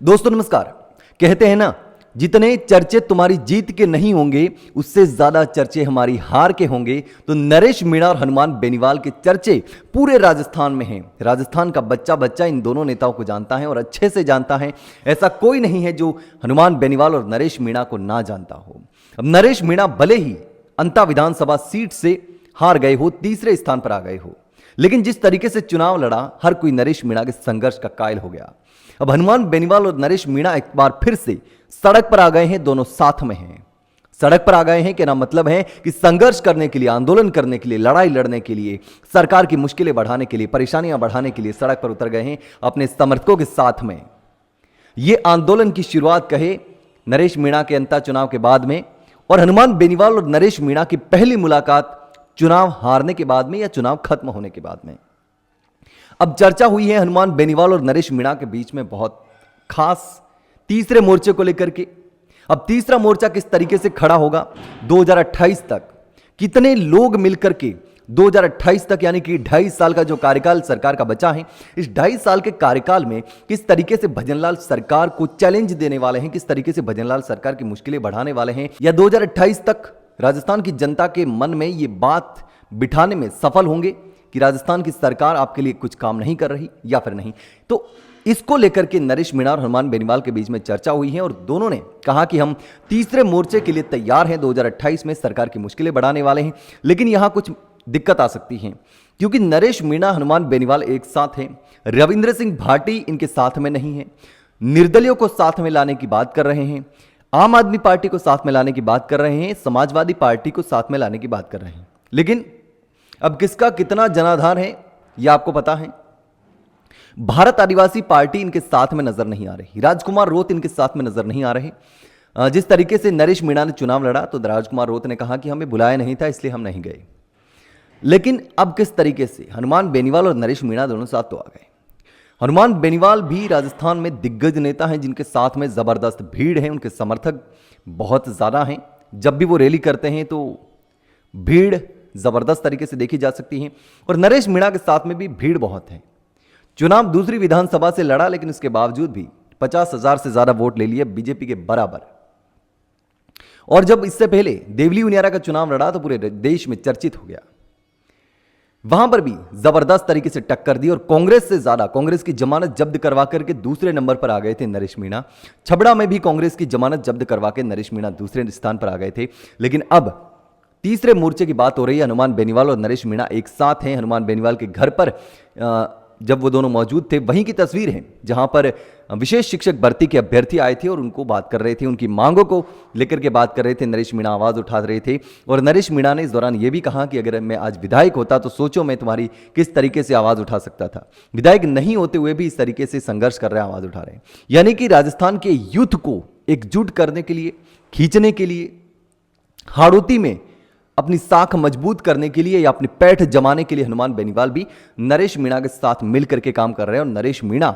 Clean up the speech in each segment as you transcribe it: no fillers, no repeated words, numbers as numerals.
दोस्तों नमस्कार। कहते हैं ना, जितने चर्चे तुम्हारी जीत के नहीं होंगे उससे ज्यादा चर्चे हमारी हार के होंगे। तो नरेश मीणा और हनुमान बेनीवाल के चर्चे पूरे राजस्थान में हैं। राजस्थान का बच्चा बच्चा इन दोनों नेताओं को जानता है और अच्छे से जानता है। ऐसा कोई नहीं है जो हनुमान बेनीवाल और नरेश मीणा को ना जानता हो। अब नरेश मीणा भले ही अंता विधानसभा सीट से हार गए हो, तीसरे स्थान पर आ गए हो, लेकिन जिस तरीके से चुनाव लड़ा, हर कोई नरेश मीणा के संघर्ष का कायल हो गया। अब हनुमान बेनीवाल और नरेश मीणा एक बार फिर से सड़क पर आ गए हैं, दोनों साथ में हैं। सड़क पर आ गए हैं, कहना मतलब है कि संघर्ष करने के लिए, आंदोलन करने के लिए, लड़ाई लड़ने के लिए, सरकार की मुश्किलें बढ़ाने के लिए, परेशानियां बढ़ाने के लिए सड़क पर उतर गए हैं अपने समर्थकों के साथ में। यह आंदोलन की शुरुआत कहे नरेश मीणा के अंता चुनाव के बाद में, और हनुमान बेनीवाल और नरेश मीणा की पहली मुलाकात चुनाव हारने के बाद में या चुनाव खत्म होने के बाद में। अब चर्चा हुई है हनुमान बेनीवाल और नरेश मीणा के बीच में बहुत खास तीसरे मोर्चे को लेकर के। अब तीसरा मोर्चा किस तरीके से खड़ा होगा 2028 तक, कितने लोग मिलकर के 2028 तक, यानी कि 2.5 साल का जो कार्यकाल सरकार का बचा है, इस 2.5 साल के कार्यकाल में किस तरीके से भजनलाल सरकार को चैलेंज देने वाले हैं, किस तरीके से भजनलाल सरकार की मुश्किलें बढ़ाने वाले हैं, या 2028 तक राजस्थान की जनता के मन में ये बात बिठाने में सफल होंगे कि राजस्थान की सरकार आपके लिए कुछ काम नहीं कर रही या फिर नहीं। तो इसको लेकर के नरेश मीणा और हनुमान बेनीवाल के बीच में चर्चा हुई है और दोनों ने कहा कि हम तीसरे मोर्चे के लिए तैयार हैं। 2028 में सरकार की मुश्किलें बढ़ाने वाले हैं, लेकिन यहां कुछ दिक्कत आ सकती है क्योंकि नरेश मीणा हनुमान बेनीवाल एक साथ हैं, रविंद्र सिंह भाटी इनके साथ में नहीं है, निर्दलियों को साथ में लाने की बात कर रहे हैं, आम आदमी पार्टी को साथ में लाने की बात कर रहे हैं, समाजवादी पार्टी को साथ में लाने की बात कर रहे हैं। लेकिन अब किसका कितना जनाधार है यह आपको पता है। भारत आदिवासी पार्टी इनके साथ में नजर नहीं आ रही, राजकुमार रोत इनके साथ में नजर नहीं आ रहे। जिस तरीके से नरेश मीणा ने चुनाव लड़ा तो राजकुमार रोत ने कहा कि हमें बुलाया नहीं था इसलिए हम नहीं गए। लेकिन अब किस तरीके से हनुमान बेनीवाल और नरेश मीणा दोनों साथ तो आ गए। हनुमान बेनीवाल भी राजस्थान में दिग्गज नेता हैं जिनके साथ में जबरदस्त भीड़ है, उनके समर्थक बहुत ज्यादा हैं। जब भी वो रैली करते हैं तो भीड़ जबरदस्त तरीके से देखी जा सकती है और नरेश मीणा के साथ में भी भीड़ बहुत है। चुनाव दूसरी विधानसभा से लड़ा, लेकिन उसके बावजूद भी 50,000 से ज्यादा वोट ले लिए बीजेपी के बराबर। और जब इससे पहले देवली उनियारा का चुनाव लड़ा तो पूरे देश में चर्चित हो गया। वहां पर भी जबरदस्त तरीके से टक्कर दी और कांग्रेस से ज्यादा, कांग्रेस की जमानत जब्त करवा करके दूसरे नंबर पर आ गए थे नरेश मीणा। छबड़ा में भी कांग्रेस की जमानत जब्त करवा के नरेश मीणा दूसरे स्थान पर आ गए थे। लेकिन अब तीसरे मोर्चे की बात हो रही है। हनुमान बेनीवाल और नरेश मीणा एक साथ हैं। हनुमान बेनीवाल के घर पर जब वो दोनों मौजूद थे, वहीं की तस्वीर है जहां पर विशेष शिक्षक भर्ती के अभ्यर्थी आए थे और उनको बात कर रहे थे, उनकी मांगों को लेकर के बात कर रहे थे। नरेश मीणा आवाज उठा रहे थे और नरेश मीणा ने इस दौरान यह भी कहा कि अगर मैं आज विधायक होता तो सोचो मैं तुम्हारी किस तरीके से आवाज उठा सकता था। विधायक नहीं होते हुए भी इस तरीके से संघर्ष कर रहे हैं, आवाज उठा रहे हैं। यानी कि राजस्थान के यूथ को एकजुट करने के लिए, खींचने के लिए, हाड़ौती में अपनी साख मजबूत करने के लिए या अपनी पैठ जमाने के लिए हनुमान बेनीवाल भी नरेश मीणा के साथ मिलकर के काम कर रहे हैं और नरेश मीणा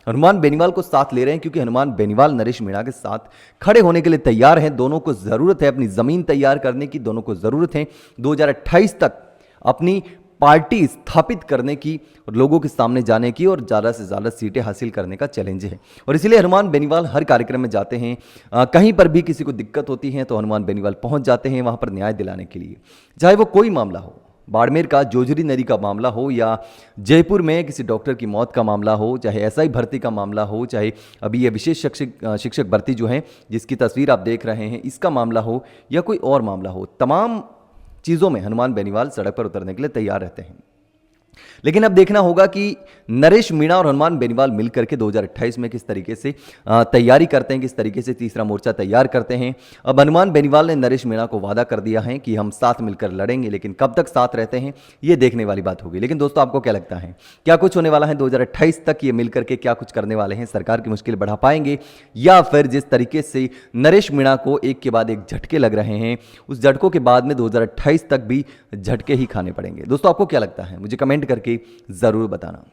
हनुमान बेनीवाल को साथ ले रहे हैं क्योंकि हनुमान बेनीवाल नरेश मीणा के साथ खड़े होने के लिए तैयार हैं। दोनों को जरूरत है अपनी जमीन तैयार करने की, दोनों को जरूरत है 2028 तक अपनी पार्टी स्थापित करने की और लोगों के सामने जाने की और ज़्यादा से ज़्यादा सीटें हासिल करने का चैलेंज है। और इसीलिए हनुमान बेनीवाल हर कार्यक्रम में जाते हैं। कहीं पर भी किसी को दिक्कत होती है तो हनुमान बेनीवाल पहुंच जाते हैं वहां पर न्याय दिलाने के लिए। चाहे वो कोई मामला हो, बाड़मेर का जोजरी नदी का मामला हो या जयपुर में किसी डॉक्टर की मौत का मामला हो, चाहे एसआई भर्ती का मामला हो, चाहे अभी ये विशेष शिक्षक भर्ती जो है जिसकी तस्वीर आप देख रहे हैं इसका मामला हो या कोई और मामला हो, तमाम चीज़ों में हनुमान बेनीवाल सड़क पर उतरने के लिए तैयार रहते हैं। लेकिन अब देखना होगा कि नरेश मीणा और हनुमान बेनीवाल मिलकर के 2028 में किस तरीके से तैयारी करते हैं, किस तरीके से तीसरा मोर्चा तैयार करते हैं। अब हनुमान बेनीवाल ने नरेश मीणा को वादा कर दिया है कि हम साथ मिलकर लड़ेंगे, लेकिन कब तक साथ रहते हैं ये देखने वाली बात होगी। लेकिन दोस्तों आपको क्या लगता है, क्या कुछ होने वाला है 2028 तक? ये मिलकर के क्या कुछ करने वाले हैं? सरकार की मुश्किल बढ़ा पाएंगे या फिर जिस तरीके से नरेश मीणा को एक के बाद एक झटके लग रहे हैं, उस झटकों के बाद में 2028 तक भी झटके ही खाने पड़ेंगे? दोस्तों आपको क्या लगता है, मुझे कमेंट करके जरूर बताना।